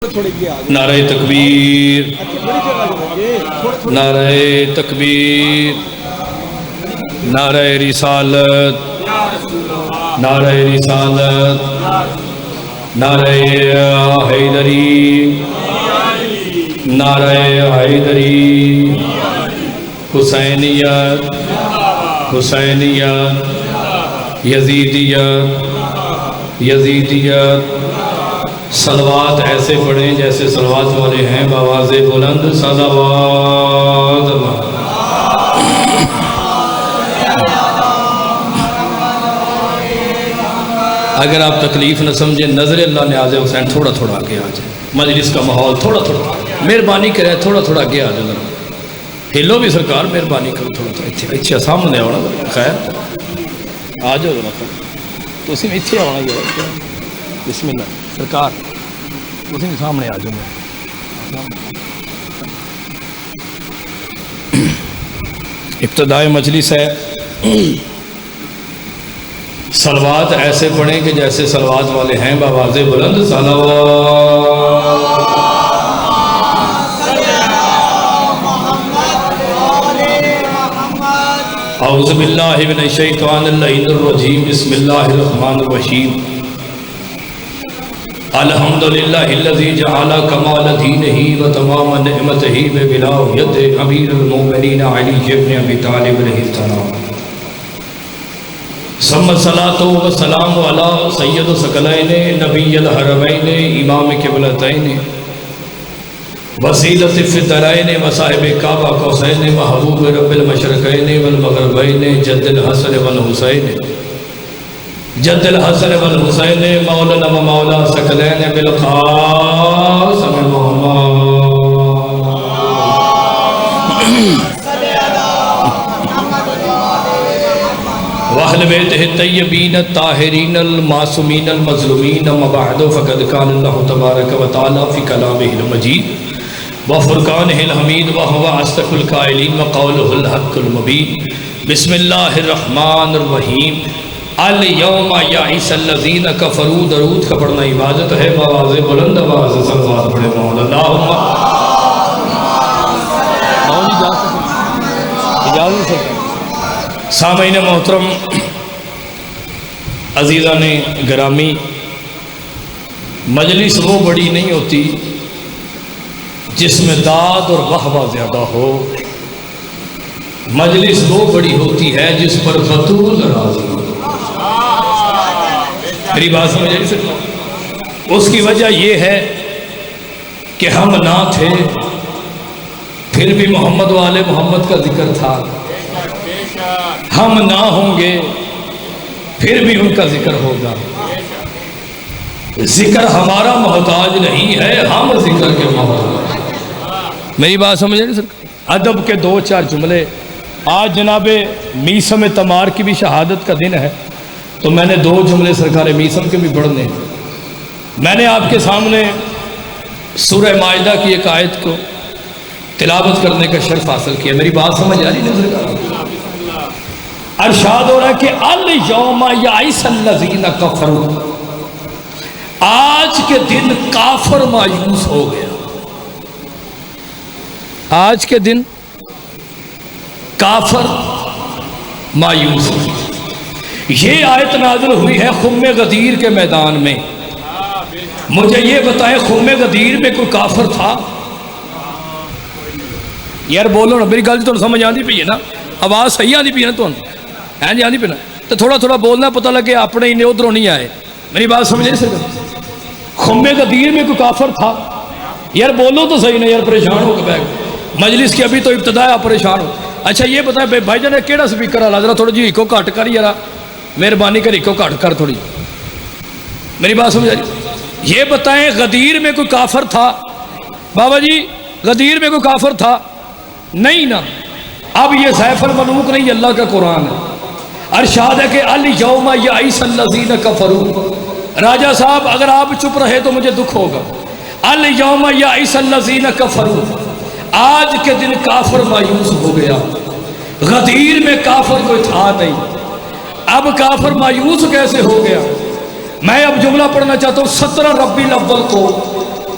نعرہ تکبیر، نعرہ تکبیر، نعرہ رسالت، نعرہ رسالت، نعرہ حیدری، نعرہ حیدری، حسینیت، حسینیت، یزیدیت، یزیدیت۔ صلوات ایسے پڑھیں جیسے صلوات والے ہیں، بآواز بلند صلوات۔ اگر آپ تکلیف نہ سمجھیں، نظر اللہ نیاز حسین تھوڑا تھوڑا آگے آ جائے، مجلس کا ماحول تھوڑا تھوڑا مہربانی کرے، تھوڑا تھوڑا آگے آ جائے، ہلو بھی سرکار مہربانی کرو، تھوڑا تھوڑا اچھا سامنے آنا، خیر آ جاؤ ذرا تو اسی میں اتنے آنا ہی، بسم اللہ سرکار اسی میں سامنے آ جاؤ۔ ابتدائی مجلس ہے، صلوات ایسے پڑھیں کہ جیسے صلوات والے ہیں، بآواز بلند صلوات۔ اعوذ باللہ من الشیطان اللعین الرجیم، بسم اللہ الرحمن الرحیم۔ الحمدللہ الذی جعل کمال دینہ و تمام نعمتہ بولایت امیر المومنین علی بن ابی طالب علیہ السلام، ثم الصلاۃ والسلام علی سید ثقلین نبی الحرمین امام قبلتین وسیلۃ فی الدارین وصاحب کعبہ قوسین محبوب رب المشرقین والمغربین جد الحسن والحسین، جد الحسن والحسین مولانا و مولا ثقلین بالقاسم محمد وأہل بیتہ الطیبین الطاہرین المعصومین المظلومین، اما بعد فقد قال اللہ تبارک و تعالی فی کلامہ المجید وفرقانہ الحمید وہو اصدق القائلین وقولہ الحق المبین۔ بسم اللہ الرحمن الرحیم۔ الیوم یئس الذین کفروا، درود کا پڑھنا عبادت ہے، بآواز بلند آواز صلوات پڑھے مولا اللہم سامعین محترم، عزیزان گرامی، مجلس وہ بڑی نہیں ہوتی جس میں داد اور وہوہ زیادہ ہو، مجلس وہ بڑی ہوتی ہے جس پر بطول راضی ہو۔ میری بات سمجھ آئی سکتا؟ اس کی وجہ یہ ہے کہ ہم نہ تھے پھر بھی محمد و آل محمد کا ذکر تھا، ہم نہ ہوں گے پھر بھی ان کا ذکر ہوگا۔ ذکر ہمارا محتاج نہیں ہے، ہم ذکر کے محتاج۔ میری بات سمجھ آئی سر؟ ادب کے دو چار جملے۔ آج جناب میثم تمار کی بھی شہادت کا دن ہے، تو میں نے دو جملے سرکار میثم کے بھی پڑھنے۔ میں نے آپ کے سامنے سورہ مائدہ کی ایک آیت کو تلاوت کرنے کا شرف حاصل کیا۔ میری بات سمجھ آ رہی ہے سرکار؟ ارشاد ہو رہا ہے کہ الیوم یئس الذین کفروا، آج کے دن کافر مایوس ہو گیا۔ آج کے دن کافر مایوس ہو گیا۔ یہ آیت نازل ہوئی ہے خم غدیر کے میدان میں۔ مجھے یہ بتائیں، خم غدیر میں کوئی کافر تھا؟ یار بولو نا، میری گل تو سمجھ آتی پی ہے نا، آواز صحیح آتی پی ہے نا تو ہاں جی آتی پی نا، تو تھوڑا تھوڑا بولنا پتہ لگے اپنے ہی نے ادھروں نہیں آئے۔ میری بات سمجھ نہیں سکتا؟ خم غدیر میں کوئی کافر تھا؟ یار بولو تو صحیح نا یار، پریشان ہو کے بیٹھ، مجلس کی ابھی تو ابتدا ہے، آپ پریشان ہو۔ اچھا یہ بتائیں بھائی جان کیڑا سپیکر والا، ذرا تھوڑا جی ایکو گھٹ کر یار، مہربانی کر ایکو گھٹ کر تھوڑی۔ میری بات سمجھ آئی؟ یہ بتائیں غدیر میں کوئی کافر تھا؟ بابا جی غدیر میں کوئی کافر تھا؟ نہیں نا۔ اب یہ سیف الملوک نہیں، اللہ کا قرآن ہے۔ ارشاد ہے کہ الیوم یئس الذین کفروا۔ راجہ صاحب اگر آپ چپ رہے تو مجھے دکھ ہوگا۔ الیوم یئس الذین کفروا، آج کے دن کافر مایوس ہو گیا۔ غدیر میں کافر کوئی تھا نہیں، اب کافر مایوس کیسے ہو گیا؟ میں اب جملہ پڑھنا چاہتا ہوں۔ 17 ربیع الاول کو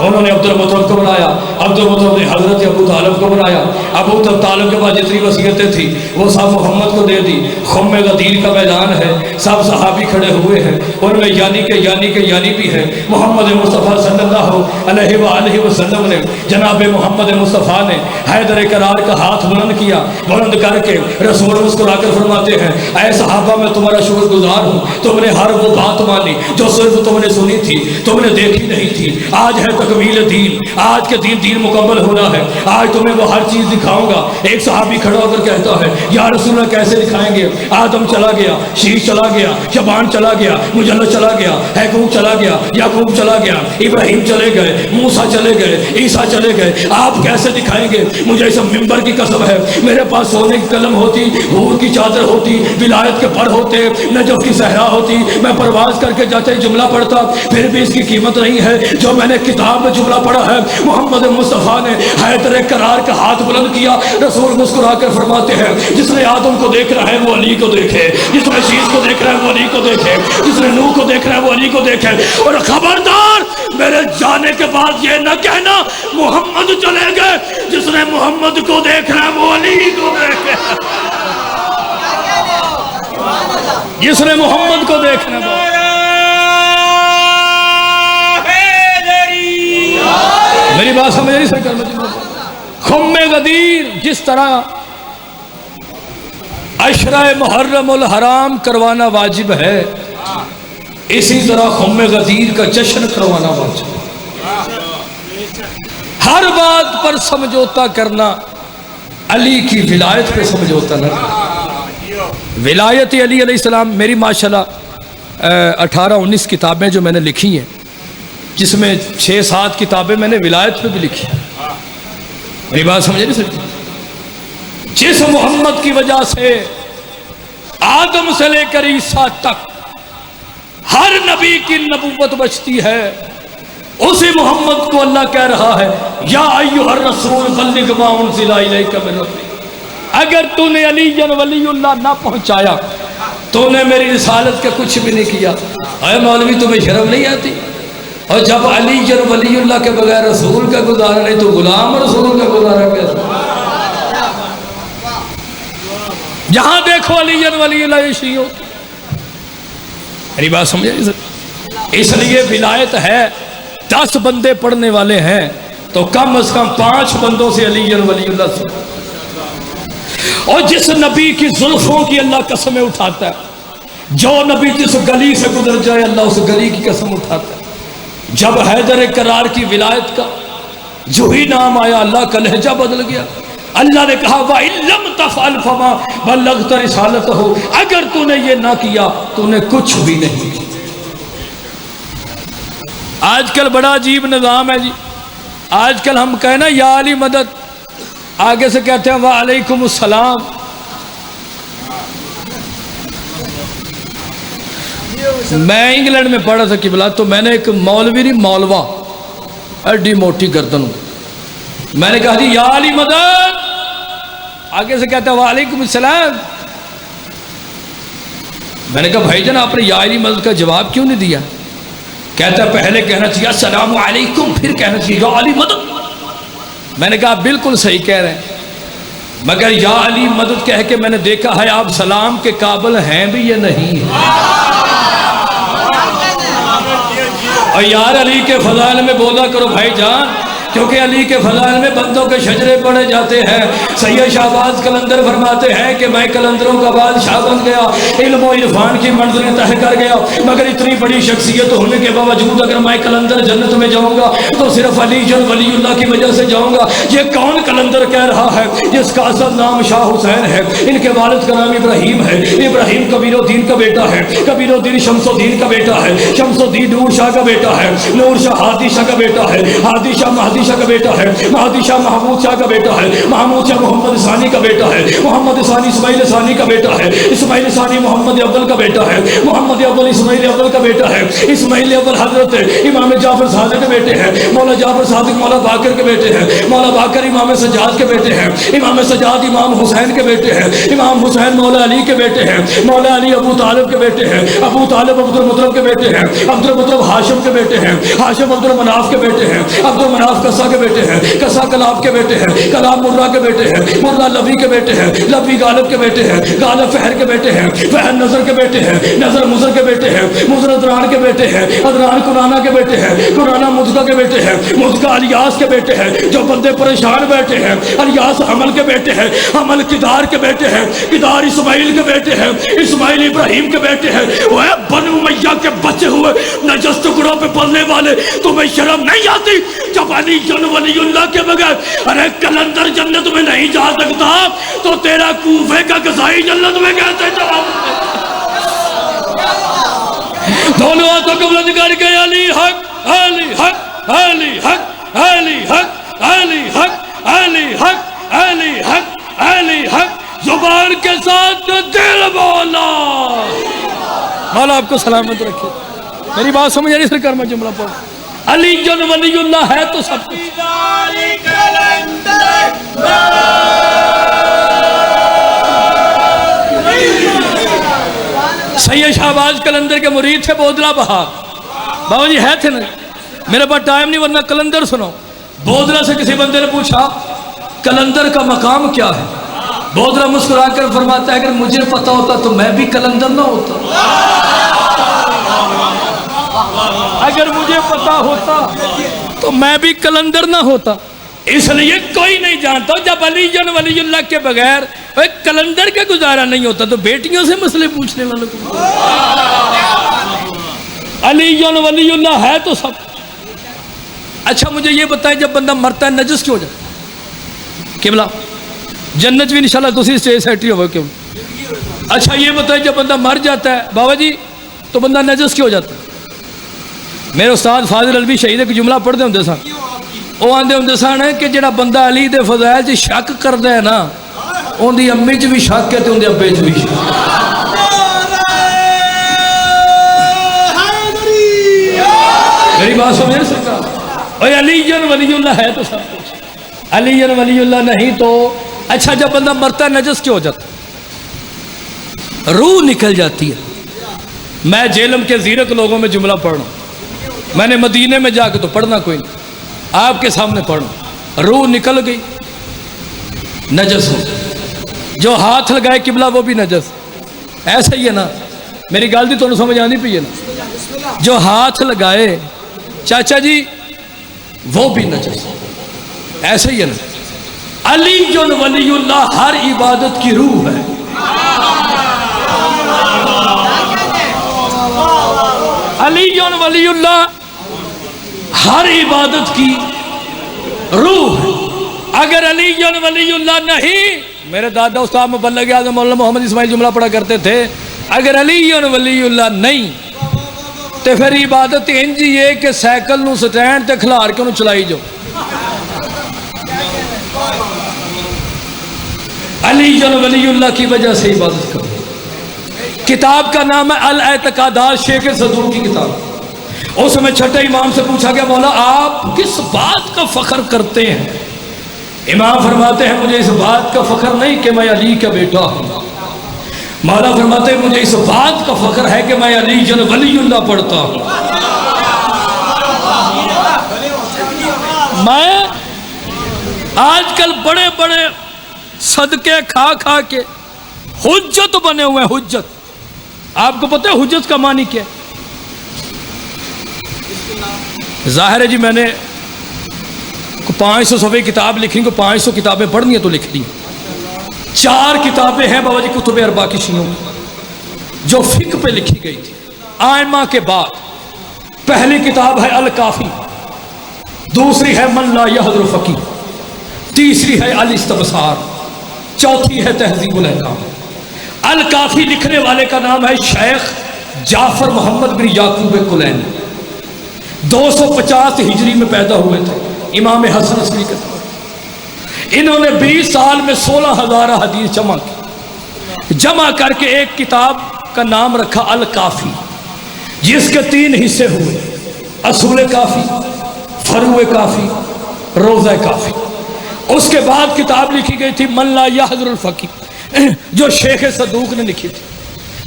انہوں نے عبد المطلب کو بنایا، عبد المطلب نے حضرت ابو طالب کو بنایا، ابو طالب کے پاس جتنی وصیتیں تھی وہ سب محمد کو دے دی۔ خم غدیر کا میدان ہے، سب صحابی کھڑے ہوئے ہیں، ان میں یعنی بھی ہے۔ محمد مصطفیٰ صلی اللہ علیہ وآلہ وسلم نے، جناب محمد مصطفیٰ نے حیدر کرار کا ہاتھ بلند کیا، بلند کر کے رسول مسکرا کر فرماتے ہیں اے صحابہ میں تمہارا شکر گزار ہوں، تم نے ہر وہ بات مانی جو صرف تم نے سنی تھی، تم نے دیکھی نہیں تھی۔ آج ہے تکمیل دین، آج کے دین مکمل ہونا ہے، آج تمہیں وہ ہر چیز دکھاؤں گا۔ ایک صحابی کھڑا ہو کر کہتا ہے یا رسول اللہ کیسے دکھائیں گے؟ آدم چلا گیا، شیش چلا گیا، شبان چلا گیا، مجلد چلا گیا، حیقوب چلا گیا، یعقوب چلا گیا، ابراہیم چلے گئے، موسیٰ چلے گئے، عیسیٰ چلے گئے، آپ کیسے دکھائیں گے؟ مجھے اس ممبر کی قسم ہے میرے پاس سونے کی قلم ہوتی، حور کی چادر ہوتی، ولایت کے پر ہوتے، نجف کی صحرا ہوتی، میں پرواز کر کے جاتے جملہ پڑھتا، پھر بھی اس کی قیمت نہیں ہے جو میں نے کتاب میں جملہ پڑھا ہے۔ محمد مصطفیٰ نے حیدر کرار کا ہاتھ بلند کیا، رسول مسکرا کر فرماتے ہیں جس نے آدم کو دیکھ رہا ہے وہ علی کو دیکھے، جس نے شیش کو دیکھ رہا ہے وہ علی کو دیکھے، جس نے نوح کو دیکھ رہا ہے وہ علی کو دیکھے۔ اور خبردار میرے جانے کے بعد یہ نہ کہنا محمد چلے گئے، جس نے محمد کو دیکھ رہا ہے وہ علی کو دیکھے، جس نے محمد کو دیکھنا ہے۔ میری بات سمجھ نہیں سکتا؟ خم غدیر جس طرح عشرہ محرم الحرام کروانا واجب ہے، اسی طرح خم غدیر کا جشن کروانا واجب ہے۔ ہر بات پر سمجھوتا کرنا، علی کی ولایت پہ سمجھوتا نہ کرنا۔ ولایت علی علیہ السلام میری ماشاءاللہ 18-19 کتابیں جو میں نے لکھی ہیں، جس میں 6-7 کتابیں میں نے ولایت پہ بھی لکھی ہیں۔ میری بات سمجھ نہیں سکتی؟ جس محمد کی وجہ سے آدم سے لے کر عیسیٰ تک ہر نبی کی نبوت بچتی ہے، اسی محمد کو اللہ کہہ رہا ہے یا ایھا الرسول بلغ ما انزل الیک من ربک۔ اگر تو نے علی ولی اللہ نہ پہنچایا تو نے میری رسالت کا کچھ بھی نہیں کیا۔ اے مولوی تمہیں شرم نہیں آتی؟ اور جب علی ولی اللہ کے بغیر رسول کا گزارا نہیں تو غلام رسول کا گزارا کیسے؟ جہاں دیکھو علی ولی اللہ شیعہ۔ میری بات سمجھے؟ اس لیے ولایت ہے، 10 بندے پڑھنے والے ہیں تو کم از کم 5 بندوں سے علی ولی اللہ سے۔ اور جس نبی کی زلفوں کی اللہ قسمیں اٹھاتا ہے، جو نبی جس گلی سے گزر جائے اللہ اس گلی کی قسم اٹھاتا ہے۔ جب حیدر کرار کی ولایت کا جو ہی نام آیا اللہ کا لہجہ بدل گیا۔ اللہ نے کہا وَإِن لَمْ تَفْعَلْ فَمَا بَلَّغْتَ رِسَالَتَهُ، اگر تو نے یہ نہ کیا تو نے کچھ بھی نہیں کیا۔ آج کل بڑا عجیب نظام ہے جی، آج کل ہم کہنا یا علی مدد، آگے سے کہتے ہیں وعلیکم السلام۔ میں انگلینڈ میں پڑھا تھا قبلہ، تو میں نے ایک مولوی نہیں مولوا اڈی موٹی گردن، میں نے کہا جی یا علی مدد، آگے سے کہتا ہے وعلیکم السلام۔ میں نے کہا بھائی جان آپ نے یا علی مدد کا جواب کیوں نہیں دیا؟ کہتا ہے پہلے کہنا چاہیے السلام علیکم، پھر کہنا چاہیے یا علی مدد۔ میں نے کہا بالکل صحیح کہہ رہے ہیں، مگر یا علی مدد کہہ کے میں نے دیکھا ہے آپ سلام کے قابل ہیں بھی یا نہیں ہیں۔ اور یار علی کے فضائل میں بولا کرو بھائی جان، کیونکہ علی کے فضائل میں بندوں کے شجرے پڑے جاتے ہیں۔ سید شہباز قلندر فرماتے ہیں کہ میں قلندروں کا بادشاہ بن گیا، علم و عرفان کی منزلیں طے کر گیا، مگر اتنی بڑی شخصیت ہونے کے باوجود اگر میں قلندر جنت میں جاؤں گا تو صرف علی ولی اللہ کی وجہ سے جاؤں گا۔ یہ کون قلندر کہہ رہا ہے جس کا اصل نام شاہ حسین ہے، ان کے والد کا نام ابراہیم ہے، ابراہیم کبیر الدین کا بیٹا ہے، کبیر الدین شمس الدین کا بیٹا ہے، شمس الدین نور شاہ کا بیٹا ہے، نور شاہ ہادی شاہ کا بیٹا ہے، ہادی شاہ مہدی مہدی شاہ کا بیٹا ہے، مہدی شاہ محمود شاہ کا بیٹا ہے، محمود شاہ محمد ثانی کا بیٹا ہے، محمد ثانی اسماعیل ثانی کا بیٹا ہے، اسماعیل ثانی محمد افضل کا بیٹا ہے، محمد افضل اسماعیل افضل کا بیٹا ہے، اسماعیل افضل حضرت امام جعفر صادق کے بیٹے ہیں، مولا جعفر صادق مولا باقر کے بیٹے ہیں، مولا باقر امام سجاد کے بیٹے ہیں، امام سجاد امام حسین کے بیٹے ہیں، امام حسین مولا علی کے بیٹے ہیں، مولا علی ابو طالب کے بیٹے ہیں، ابو طالب عبد المطلب کے بیٹے ہیں، عبد المطلب ہاشم کے بیٹے ہیں، ہاشم عبد المناف کے بیٹے ہیں، عبد المناف قصہ کے بیٹے ہیں، قصہ کلاب کے بیٹے ہیں، کلاب مرہ کے بیٹے ہیں، مرہ لبی کے بیٹے ہیں، لبی غالب کے بیٹے ہیں، غالب فہر کے بیٹے ہیں، فہر نظر کے بیٹے ہیں، نظر مزر کے بیٹے ہیں، مزر ادران کے بیٹے ہیں، ادران قرآنہ کے بیٹے ہیں، قرآنہ مزگہ کے بیٹے ہیں، مزگہ الیاس کے بیٹے ہیں، جو بندے پریشان بیٹے ہیں، الیاس حمل کے بیٹے ہیں، حمل کدار کے بیٹے ہیں، کدار اسماعیل کے بیٹے ہیں، اسماعیل ابراہیم کے بیٹے ہیں۔ وہ بنو امیہ کے بچے ہوئے نجس ٹکڑوں پہ پلنے والے، تمہیں شرم نہیں آتی جب علی ولی اللہ کے بغیر ارے کلندر جنت میں نہیں جا سکتا تو تیرا کوفے کا قصائی جنت میں کیسے چلا سکتا؟ دونوں ہاتھوں کو بلند کر کے علی حق علی حق علی حق علی حق علی حق علی حق علی حق علی حق، زبان کے ساتھ دل بولا۔ مولا آپ کو سلامت رکھے۔ میری بات سمجھ نہیں سر، کرما جملہ پڑھ، علی جن ولی اللہ ہے تو سب کچھ۔ سید شہباز کلندر کے مرید تھے بودلہ بہار، بابا جی ہے تھے نا، میرے پاس ٹائم نہیں ورنہ کلندر سنو۔ بودلہ سے کسی بندے نے پوچھا کلندر کا مقام کیا ہے؟ بودلہ مسکرا کر فرماتا ہے اگر مجھے پتا ہوتا تو میں بھی کلندر نہ ہوتا، اگر مجھے پتا ہوتا تو میں بھی کلندر نہ ہوتا۔ اس لیے کوئی نہیں جانتا جب علی جن ولی اللہ کے بغیر کلندر کا گزارا نہیں ہوتا تو بیٹیوں سے مسئلے پوچھنے والوں کو علی جن ولی اللہ ہے تو سب۔ اچھا مجھے یہ بتائیں جب بندہ مرتا ہے نجس کیوں ہو جاتا؟ قبلہ جنت بھی انشاءاللہ دوسری اسٹیج سیٹری ہوگا کیوں؟ اچھا یہ بتائیں جب بندہ مر جاتا ہے بابا جی تو بندہ نجس کیوں ہو جاتا ہے؟ میرے استاد فاضل علوی شہید ایک جملہ پڑھ دے ہوں سن، وہ آندے ہوں سن کہ جڑا بندہ علی دے فضائل چ شک کردا ہے نا ان دی امی چ بھی شک ہے تے ان دے ابے چ بھی شک۔ میری بات سمجھ سکتا اور علی جن ولی اللہ ہے تو سب کچھ، علی جن ولی اللہ نہیں تو۔ اچھا جب بندہ مرتا ہے نجس کیوں ہو جاتا؟ روح نکل جاتی ہے۔ میں جیلم کے زیرک لوگوں میں جملہ پڑھ رہا ہوں، میں نے مدینے میں جا کے تو پڑھنا کوئی نہیں، آپ کے سامنے پڑھنا، روح نکل گئی نجس ہو، جو ہاتھ لگائے قبلہ وہ بھی نجس، ایسا ہی ہے نا؟ میری گل دی تو سمجھ آنی پئی ہے نا؟ جو ہاتھ لگائے چاچا جی وہ بھی نجس، ایسا ہی ہے نا؟ علی جن ولی اللہ ہر عبادت کی روح ہے۔ علی جن ولی اللہ ہر عبادت کی روح ہے۔ اگر علی جن ولی اللہ نہیں، میرے دادا استاد مبلغ اعظم مولانا محمد اسماعیل جملہ پڑھا کرتے تھے، اگر علی جن ولی اللہ نہیں تو پھر عبادت انج ہی ہے کہ سائیکل نو سٹینڈ تے کھلار کے انہوں چلائی جو۔ علی جن ولی اللہ کی وجہ سے عبادت کرو۔ کتاب کا نام ہے الاعتقادات، شیخ صدوق کی کتاب۔ اس میں چھٹے امام سے پوچھا گیا مولا آپ کس بات کا فخر کرتے ہیں؟ امام فرماتے ہیں مجھے اس بات کا فخر نہیں کہ میں علی کا بیٹا ہوں، مولا فرماتے ہیں مجھے اس بات کا فخر ہے کہ میں علی جن ولی اللہ پڑھتا ہوں۔ میں آج کل بڑے بڑے صدقے کھا کھا کے حجت بنے ہوئے ہیں، حجت۔ آپ کو پتہ ہے حجت کا معنی کیا ہے؟ ظاہر ہے جی میں نے 500 صفحے کتاب لکھی کو 500 کتابیں پڑھنی ہیں تو لکھ دی۔ 4 کتابیں ہیں بابا جی کتب اربع کی شیعوں جو فقہ پہ لکھی گئی تھی آئمہ کے بعد۔ پہلی کتاب ہے الکافی، دوسری ہے من لا یحضر فقیہ، تیسری ہے الاستبصار، چوتھی ہے تہذیب الاحکام۔ الکافی لکھنے والے کا نام ہے شیخ جعفر محمد بن یعقوب کلینی، 250 ہجری میں پیدا ہوئے تھے۔ امام حسن عسکری کا دور، انہوں نے 20 سال میں 16,000 حدیث جمع کر کے ایک کتاب کا نام رکھا الکافی، جس کے 3 حصے ہوئے، اصول کافی، فروع کافی، روضہ کافی۔ اس کے بعد کتاب لکھی گئی تھی من لا یحضر الفقیہ، جو شیخ صدوق نے لکھی تھی۔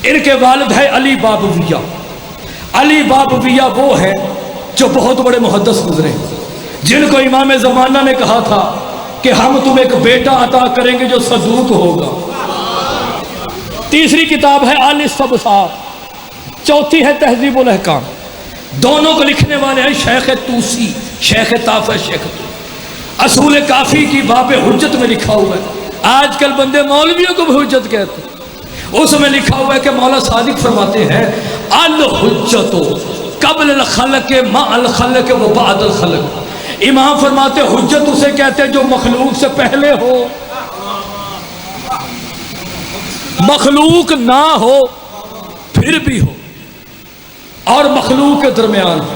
ان کے والد ہے علی بابویہ۔ علی بابویہ وہ ہے جو بہت بڑے محدث گزرے، جن کو امام زمانہ نے کہا تھا کہ ہم تمہیں ایک بیٹا عطا کریں گے جو صدوق ہوگا۔ تیسری کتاب ہے الاستبصار، چوتھی ہے تہذیب الاحکام۔ دونوں کو لکھنے والے ہیں شیخ طوسی، شیخ طاف ہے شیخ طوسی۔ اصول کافی کی باب حجت میں لکھا ہوا ہے، آج کل بندے مولویوں کو بھی حجت کہتے ہیں، اس میں لکھا ہوا ہے کہ مولا صادق فرماتے ہیں الحجت قبل الخلق مع الخلق و بعد الخلق۔ امام فرماتے حجت اسے کہتے ہیں جو مخلوق سے پہلے ہو، مخلوق نہ ہو پھر بھی ہو، اور مخلوق کے درمیان ہو۔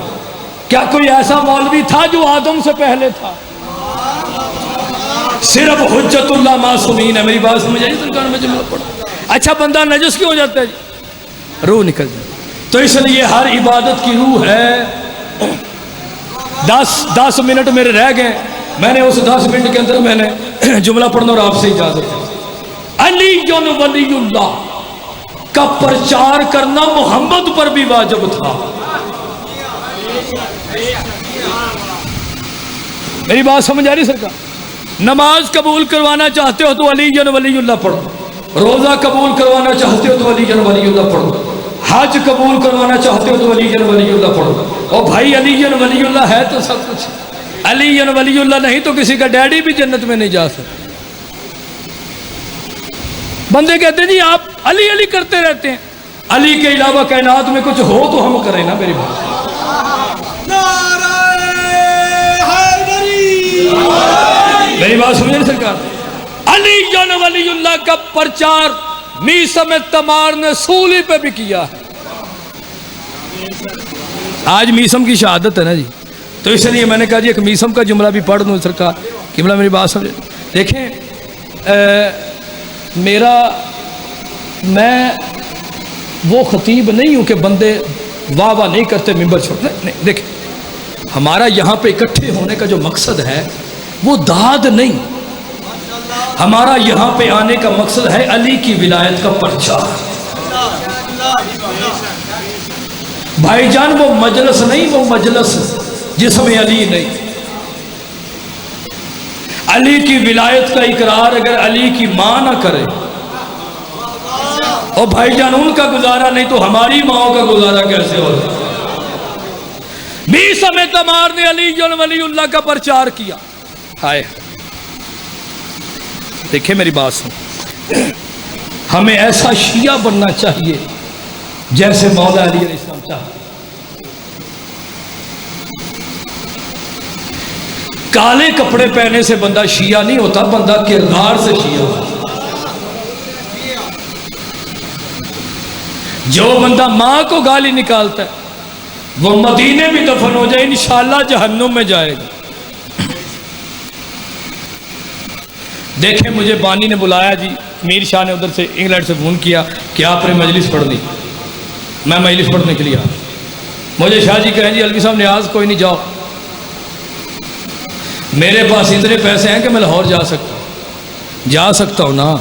کیا کوئی ایسا مولوی تھا جو آدم سے پہلے تھا؟ صرف حجت اللہ معصومین ہے۔ میری بات سمجھ آئی سرکار؟ میں جملہ پڑھا، اچھا بندہ نجس کیوں ہو جاتا ہے جی؟ روح نکل جائے۔ تو اس لیے ہر عبادت کی روح ہے۔ 10 منٹ میرے رہ گئے، میں نے اس 10 منٹ کے اندر میں نے جملہ پڑھنا اور آپ سے اجازت ہے۔ علی ولی اللہ کا پرچار کرنا محمد پر بھی واجب تھا۔ میری بات سمجھ آ رہی سرکار؟ نماز قبول کروانا چاہتے ہو تو علی ولی اللہ پڑھو، روزہ قبول کروانا چاہتے ہو تو علی ولی اللہ پڑھو، حج قبول کروانا چاہتے ہو تو علی ولی اللہ پڑھو۔ اور بھائی علی ولی اللہ ہے تو سب کچھ، علی ولی اللہ نہیں تو کسی کا ڈیڈی بھی جنت میں نہیں جا سکتا۔ بندے کہتے ہیں جی آپ علی علی کرتے رہتے ہیں، علی کے علاوہ کائنات میں کچھ ہو تو ہم کریں نا۔ میری بات میری بات سمجھے نا سرکار؟ علی ولی اللہ کا پرچار میثم تمار نے سولی پہ بھی کیا ہے۔ آج میثم کی شہادت ہے نا جی، تو اس لیے میں نے کہا جی ایک میثم کا جملہ بھی پڑھ دوں سرکار، قبلہ میری بات سمجھے۔ دیکھیں میں وہ خطیب نہیں ہوں کہ بندے واہ واہ نہیں کرتے ممبر چھوڑتے نہیں۔ دیکھیں ہمارا یہاں پہ اکٹھے ہونے کا جو مقصد ہے وہ داد نہیں، ہمارا یہاں پہ آنے کا مقصد ہے علی کی ولایت کا پرچار۔ بھائی جان وہ مجلس نہیں، وہ مجلس جس میں علی نہیں۔ علی کی ولایت کا اقرار اگر علی کی ماں نہ کرے، اور بھائی جان ان کا گزارا نہیں تو ہماری ماں کا گزارا کیسے ہوگا؟ میثم تمار نے علی ولی اللہ کا پرچار کیا۔ ہائے دیکھیں میری بات سن، ہمیں ایسا شیعہ بننا چاہیے جیسے مولا علی علیہ السلام چاہتے۔ کالے کپڑے پہنے سے بندہ شیعہ نہیں ہوتا، بندہ کردار سے شیعہ ہوتا۔ جو بندہ ماں کو گالی نکالتا ہے وہ مدینے میں دفن ہو جائے انشاءاللہ جہنم میں جائے گا۔ دیکھیں مجھے بانی نے بلایا جی، میر شاہ نے ادھر سے انگلینڈ سے فون کیا کہ آپ نے مجلس پڑھ لی، میں مجلس پڑھنے کے لیے مجھے شاہ جی کہیں جی الوی صاحب نیاز کوئی نہیں جاؤ، میرے پاس اتنے پیسے ہیں کہ میں لاہور جا سکتا ہوں نا۔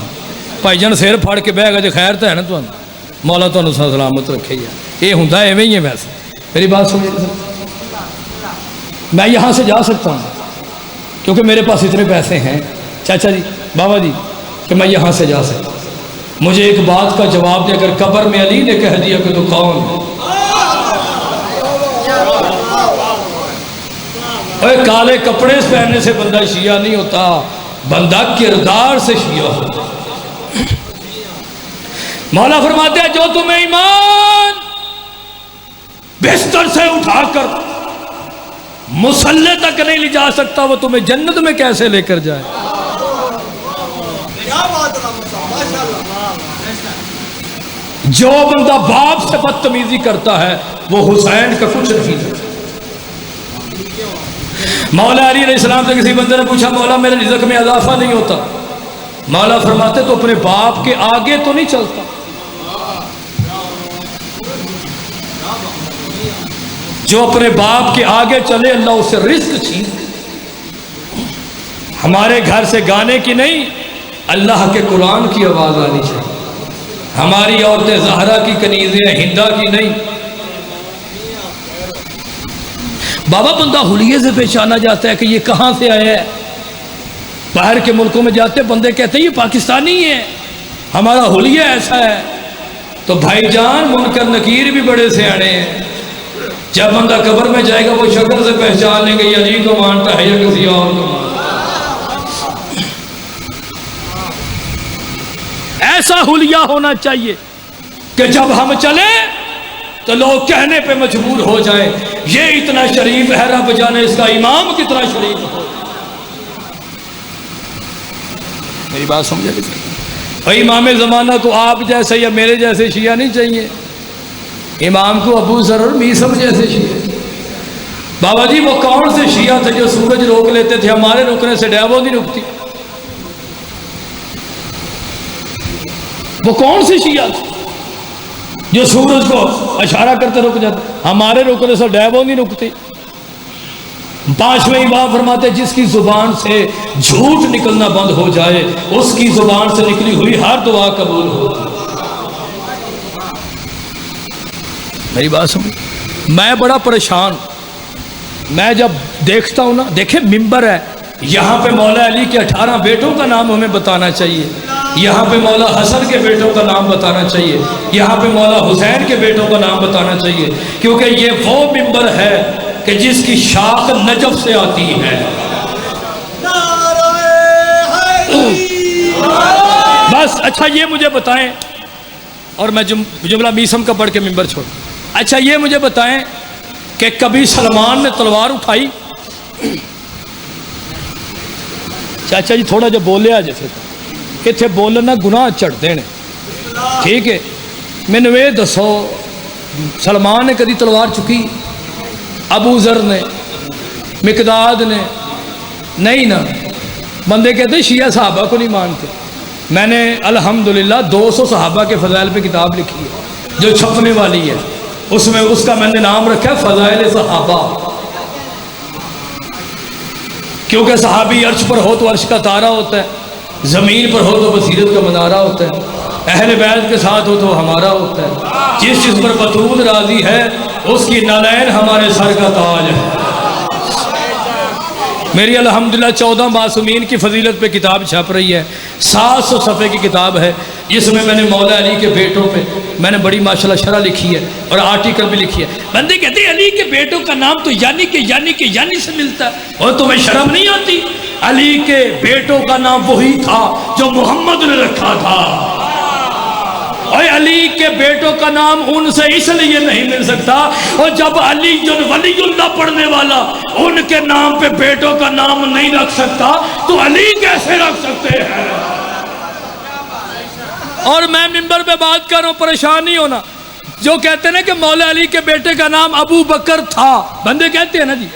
بھائی جان سر پھاڑ کے بہ گا جو خیر تو ہے نا، تو مولا تو سلامت رکھے گا، یہ ہوں ایویں ہی ہے۔ ویسے میری بات سمجھ، میں یہاں سے جا سکتا ہوں کیونکہ میرے پاس اتنے پیسے ہیں چاچا جی بابا جی کہ میں یہاں سے جا سکتا ہوں۔ مجھے ایک بات کا جواب دے، اگر قبر میں علی نے کہہ دیا کہ تو کون ہے؟ اے کالے کپڑے پہننے سے بندہ شیعہ نہیں ہوتا، بندہ کردار سے شیعہ ہوتا۔ مولا فرماتے ہیں جو تمہیں ایمان بستر سے اٹھا کر مصلی تک نہیں لے جا سکتا وہ تمہیں جنت میں کیسے لے کر جائے؟ جو بندہ باپ سے بدتمیزی کرتا ہے وہ حسین کا کچھ نہیں ہے۔ مولا علی علیہ السلام سے کسی بندے نے پوچھا مولا میرے رزق میں اضافہ نہیں ہوتا، مولا فرماتے تو اپنے باپ کے آگے تو نہیں چلتا۔ جو اپنے باپ کے آگے چلے اللہ اسے رزق چھین۔ ہمارے گھر سے گانے کی نہیں، اللہ کے قرآن کی آواز آنی چاہیے۔ ہماری عورتیں زہرا کی کنیزیں ہندا کی نہیں۔ بابا بندہ حلیے سے پہچانا جاتا ہے کہ یہ کہاں سے آیا ہے۔ باہر کے ملکوں میں جاتے بندے کہتے ہیں یہ پاکستانی ہے، ہمارا حلیہ ایسا ہے۔ تو بھائی جان منکر نکیر بھی بڑے سیانے ہیں، جب بندہ قبر میں جائے گا وہ شکل سے پہچان لیں گے یہ علی کو مانتا ہے یا کسی اور کو مانتا ہے۔ ایسا حلیہ ہونا چاہیے کہ جب ہم چلیں تو لوگ کہنے پہ مجبور ہو جائیں یہ اتنا شریف ہے، رب جانے اس کا امام کتنا شریف ہو۔ میری بات سمجھے بھائی، امام زمانہ کو آپ جیسے یا میرے جیسے شیعہ نہیں چاہیے، امام کو ابو ذر اور میثم جیسے شیعہ۔ بابا جی وہ کون سے شیعہ تھے جو سورج روک لیتے تھے، ہمارے رکنے سے ڈیبو نہیں رکتی؟ وہ کون سے شیعہ تھے جو سورج کو اشارہ کرتے رک جاتے؟ ہمارے رکنے سے ڈیبو نہیں رکتی۔ پانچویں امام فرماتے جس کی زبان سے جھوٹ نکلنا بند ہو جائے اس کی زبان سے نکلی ہوئی ہر دعا قبول ہو۔ میری بات سمجھ، میں بڑا پریشان، میں جب دیکھتا ہوں نا، دیکھیں ممبر ہے، یہاں پہ مولا علی کے 18 بیٹوں کا نام ہمیں بتانا چاہیے، یہاں پہ مولا حسن کے بیٹوں کا نام بتانا چاہیے، یہاں پہ مولا حسین کے بیٹوں کا نام بتانا چاہیے، کیونکہ یہ وہ ممبر ہے کہ جس کی شاخ نجف سے آتی ہے۔ بس اچھا یہ مجھے بتائیں، اور میں جملہ میثم کا پڑھ کے ممبر چھوڑ، اچھا یہ مجھے بتائیں کہ کبھی سلمان نے تلوار اٹھائی؟ چاچا جی تھوڑا جب بولے آ جیسے اتنے بولنا گناہ چڑھتے ہیں، ٹھیک ہے؟ مینوں یہ دسو سلمان نے کدی تلوار چکی؟ ابو ذر نے، مقداد نے؟ نہیں نا۔ بندے کہتے ہیں شیعہ صحابہ کو نہیں مانتے۔ میں نے الحمدللہ 200 صحابہ کے فضائل پہ کتاب لکھی ہے جو چھپنے والی ہے، اس میں اس کا میں نے نام رکھا ہے فضائل صحابہ، کیونکہ صحابی عرش پر ہو تو عرش کا تارا ہوتا ہے، زمین پر ہو تو بصیرت کا منارہ ہوتا ہے، اہل بیت کے ساتھ ہو تو ہمارا ہوتا ہے، جس چیز پر بطول راضی ہے اس کی نالین ہمارے سر کا تاج ہے۔ میری الحمدللہ 14 معصومین کی فضیلت پہ کتاب چھپ رہی ہے، 700 صفحے کی کتاب ہے، جس میں میں نے مولا علی کے بیٹوں پہ میں نے بڑی ماشاءاللہ شرح لکھی ہے اور آرٹیکل بھی لکھی ہے۔ بندے کہتے ہیں علی کے بیٹوں کا نام تو یعنی سے ملتا ہے، اور تمہیں شرم نہیں آتی؟ علی کے بیٹوں کا نام وہی تھا جو محمد نے رکھا تھا، اور علی کے بیٹوں کا نام ان سے اس لیے نہیں مل سکتا، اور جب علی جو ولی اللہ پڑھنے والا ان کے نام پہ بیٹوں کا نام نہیں رکھ سکتا تو علی کیسے رکھ سکتے ہیں؟ اور میں ممبر پہ بات کر رہا ہوں، پریشان نہیں ہونا۔ جو کہتے ہیں نا کہ مولا علی کے بیٹے کا نام ابو بکر تھا، بندے کہتے ہیں نا جی،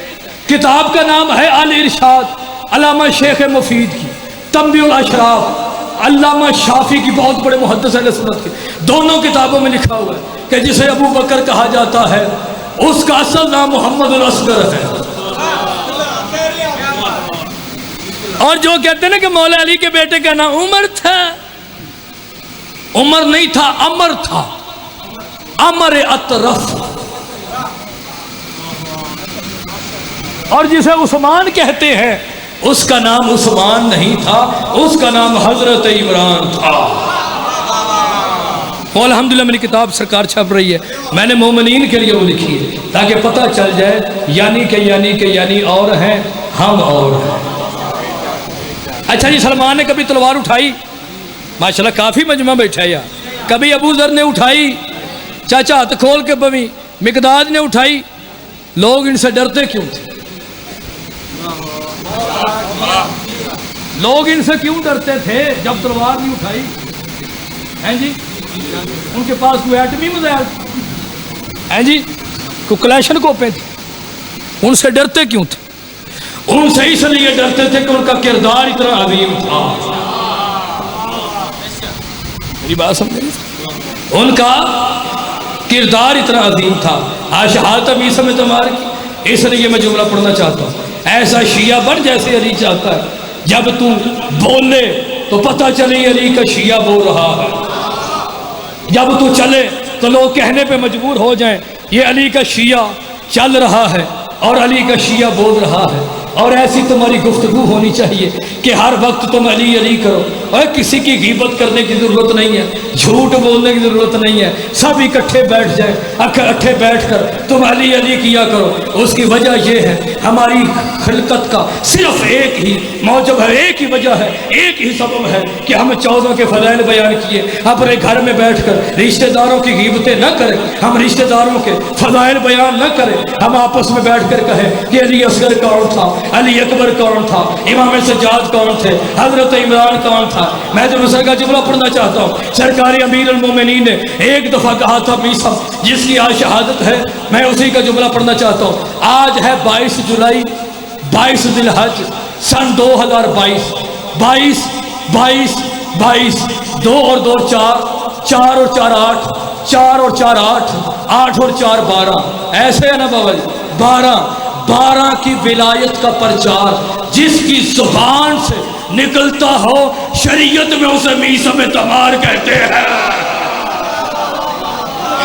کتاب کا نام ہے الارشاد علامہ شیخ مفید کی، تنبیہ الاشراف علامہ شافی کی، بہت بڑے محدث اہل سنت کے، دونوں کتابوں میں لکھا ہوا ہے کہ جسے ابو بکر کہا جاتا ہے اس کا اصل نام محمد الاصغر ہے۔ اور جو کہتے ہیں نا کہ مولا علی کے بیٹے کا نام عمر تھا، عمر نہیں تھا، عمر تھا، عمر اطرف۔ اور جسے عثمان کہتے ہیں اس کا نام عثمان نہیں تھا، اس کا نام حضرت عمران تھا۔ وہ الحمدللہ میری کتاب سرکار چھپ رہی ہے، میں نے مومنین کے لیے وہ لکھی ہے تاکہ پتہ چل جائے یعنی اور ہیں، ہم اور ہیں۔ اچھا جی سلمان نے کبھی تلوار اٹھائی؟ ماشاءاللہ کافی مجمع بیٹھا ہے یار۔ کبھی ابو ذر نے اٹھائی؟ چاچا ہاتھ کھول کے بویں۔ مقداد نے اٹھائی؟ لوگ ان سے ڈرتے کیوں تھے؟ لوگ ان سے کیوں ڈرتے تھے جب تلوار نہیں اٹھائی؟ ہیں جی ان کے پاس کوئی ایٹمی میزائل ہیں جی، کوئی کلیشن کوپیں تھے، ان سے ڈرتے کیوں تھے؟ ان سے اس لیے ڈرتے تھے کہ ان کا کردار اتنا عظیم تھا. میری بات سمجھے؟ ان کا کردار اتنا عظیم تھا. آج شہادت عیسی میں تمہار کی، اس لیے میں جملہ پڑھنا چاہتا ہوں. ایسا شیعہ بن جیسے علی چاہتا ہے، جب تو بولے تو پتہ چلے علی کا شیعہ بول رہا ہے. جب تو چلے تو لوگ کہنے پہ مجبور ہو جائیں یہ علی کا شیعہ چل رہا ہے اور علی کا شیعہ بول رہا ہے. اور ایسی تمہاری گفتگو ہونی چاہیے کہ ہر وقت تم علی علی کرو، اور کسی کی غیبت کرنے کی ضرورت نہیں ہے، جھوٹ بولنے کی ضرورت نہیں ہے. سب اکٹھے بیٹھ جائیں، اکٹھے بیٹھ کر تم علی علی کیا کرو. اس کی وجہ یہ ہے ہماری خلقت کا صرف ایک ہی موجب ہے، ایک ہی وجہ ہے، ایک ہی سبب ہے کہ ہم 14 کے فضائل بیان کیے. اپنے گھر میں بیٹھ کر رشتہ داروں کی غیبتیں نہ کریں، ہم رشتہ داروں کے فضائل بیان نہ کریں. ہم آپس میں بیٹھ کر کہیں کہ علی اصغر کون تھا، علی اکبر کون تھا، امام سجاد کون تھے، حضرت عمران کون تھا. میں جو مصر کا جملہ پڑھنا چاہتا ہوں. سرکاری امیر المومنین نے ایک دفعہ کہا تھا میثم، جس کی آج شہادت ہے، میں اسی کا جملہ پڑھنا چاہتا ہوں. آج ہے 22 جولائی 22 ذی الحج سن 2022. 22 22 22 2 اور 2 4 4 اور 4 8 4 اور 4 8 8 اور 4 12. ایسے ہے نا بابا جی؟ 12 کی ولایت کا پرچار جس کی زبان سے نکلتا ہو، شریعت میں اسے میثم تمار کہتے ہیں.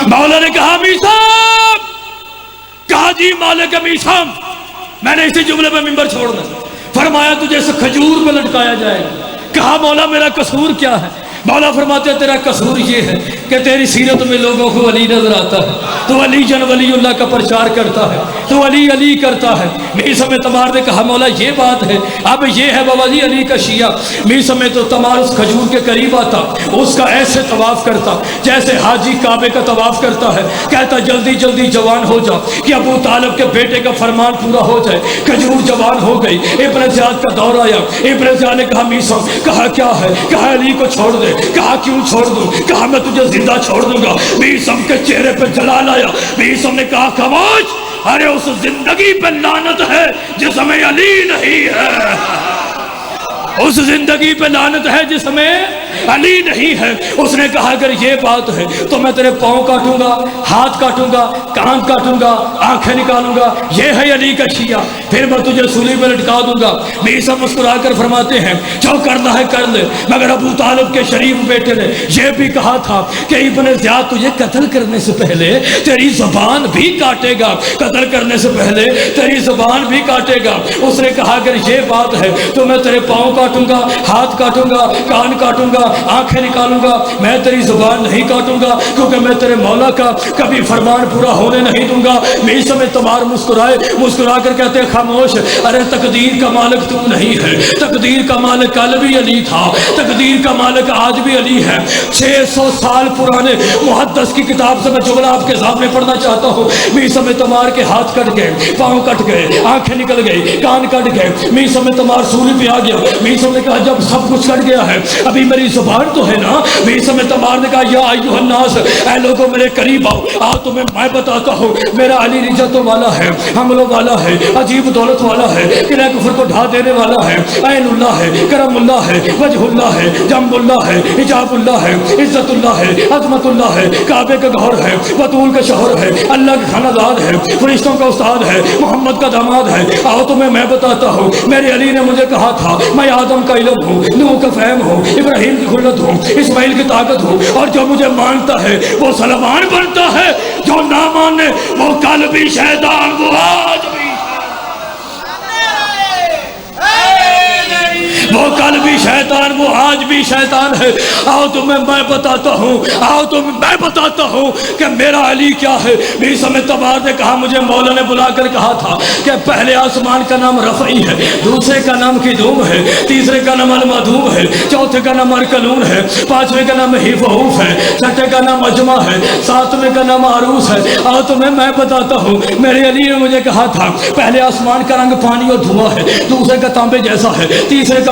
مولا نے کہا میثم، کہا جی مالک میثم. میں نے اسی جملے پہ منبر چھوڑنا. فرمایا تجھے اس کھجور پہ لٹکایا جائے گا. کہا مولا میرا قصور کیا ہے؟ مولا فرماتے ہیں تیرا قصور یہ ہے کہ تیری سیرت میں لوگوں کو علی نظر آتا ہے، تو علی جن ولی اللہ کا پرچار کرتا ہے، تو علی علی کرتا ہے. میثم تمار نے کہا مولا یہ بات ہے. اب یہ ہے بابا جی علی کا شیعہ. میثم تو تمار اس کھجور کے قریب آتا، اس کا ایسے طواف کرتا جیسے حاجی کعبے کا طواف کرتا ہے. کہتا جلدی جلدی جوان ہو جا کہ ابو طالب کے بیٹے کا فرمان پورا ہو جائے. کھجور جوان ہو گئی. ابن زیاد کا دور آیا. ابن زیاد نے کہا میثم، کہا کیا ہے؟ کہا علی کو چھوڑ دے. کہا کیوں چھوڑ دوں؟ کہا میں تجھے زندہ چھوڑ دوں گا. میثم کے چہرے پہ جلال آیا. میثم نے کہا خاموش، ارے اس زندگی پہ لعنت ہے جس میں علی نہیں ہے. اس زندگی پہ لعنت ہے جس میں علی نہیں ہے. اس نے کہا اگر یہ بات ہے تو میں تیرے پاؤں کاٹوں گا، ہاتھ کاٹوں گا، کان کاٹوں گا، آنکھیں نکالوں گا. یہ ہے علی کا شیعہ. پھر میں تجھے سولی پہ لٹکا دوں گا. میثم مسکرا کر فرماتے ہیں جو کرنا ہے کر لے، مگر ابو طالب کے شریف بیٹے نے یہ بھی کہا تھا کہ ابن زیاد تجھے قتل کرنے سے پہلے تیری زبان بھی کاٹے گا. قتل کرنے سے پہلے تیری زبان بھی کاٹے گا. اس نے کہا اگر یہ بات ہے تو میں تیرے پاؤں کاٹوں گا، ہاتھ کاٹوں گا، کان کاٹوں گا، آنکھیں نکالوں گا. میں تیری زبان نہیں کاٹوں گا کیونکہ میں تیرے مولا کا کبھی فرمان پورا ہونے نہیں دوں گا. میثم تمار مسکرائے. مسکرا کر کہتے ہیں خاموش، ارے تقدیر کا مالک تو نہیں ہے. تقدیر کا مالک کل بھی علی تھا، تقدیر کا مالک آج بھی علی ہے. 600 سال پرانے محدث کی کتاب سے میں جملہ آپ کے سامنے پڑھنا چاہتا ہوں. میثم تمار کے ہاتھ کٹ گئے، پاؤں کٹ گئے، آنکھیں نکل گئی، کان کٹ گئے. میثم تمار سولی پہ آ گیا. میثم نے کہا جب سب کچھ کٹ گیا ہے ابھی میری زبان تو ہے نا. میثم تمار نے کہا یا ایھا الناس، اے لوگوں میرے قریب آؤ. آؤ تمہیں میں بتاتا ہوں میرا علی رجتوں والا ہے، حملوں والا ہے، عجیب دولت والا ہے، قلعہ کفر کو ڈھا دینے والا ہے، عین اللہ ہے، کرم اللہ ہے، وجہ اللہ ہے، جنب اللہ ہے، حجاب اللہ ہے، عزت اللہ ہے، عظمت اللہ ہے، کعبے کا گھر ہے، بطول کا شوہر ہے، اللہ کا خانہ دار ہے، فرشتوں کا استاد ہے، محمد کا داماد ہے. آؤ تمہیں میں بتاتا ہوں میرے علی نے مجھے کہا تھا میں آدم کا علم ہوں، نوح کا فہم ہوں، ابراہیم کی خلت ہوں، اسماعیل کی طاقت ہوں، اور جو مجھے مانتا ہے وہ سلمان بنتا ہے، جو نہ مانے وہ کل بھی شیطان، وہ آج بھی وہ کل بھی شیطان، وہ آج بھی شیطان ہے. آؤ تمہیں میں بتاتا ہوں، آؤ تمہیں میں بتاتا ہوں کہ میرا علی کیا ہے. میثم تمار نے کہا مجھے مولا نے بلا کر کہا تھا کہ پہلے آسمان کا نام رفعی ہے، دوسرے کا نام قدوم ہے، تیسرے کا نام المدوم ہے، چوتھے کا نام ارکلون ہے، پانچویں کا نام حیفہوف ہے، چھٹے کا نام اجمع ہے، ساتویں کا نام عروس ہے. آؤ تمہیں میں بتاتا ہوں میرے علی نے مجھے کہا تھا پہلے آسمان کا رنگ پانی اور دھواں ہے، دوسرے کا تانبے جیسا ہے، تیسرے کا